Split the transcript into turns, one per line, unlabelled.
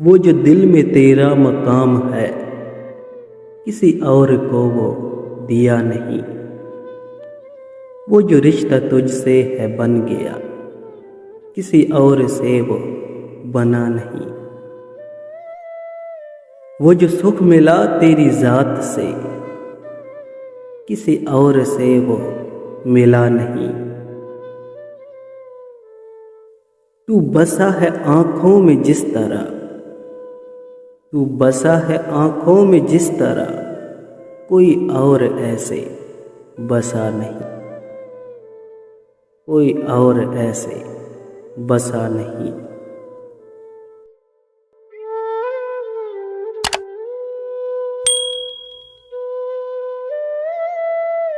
वो जो दिल में तेरा मकाम है, किसी और को वो दिया नहीं। वो जो रिश्ता तुझसे है बन गया, किसी और से वो बना नहीं। वो जो सुख मिला तेरी जात से, किसी और से वो मिला नहीं। तू बसा है आँखों में जिस तरह, तू बसा है आँखों में जिस तरह, कोई और ऐसे बसा नहीं, कोई और ऐसे बसा नहीं।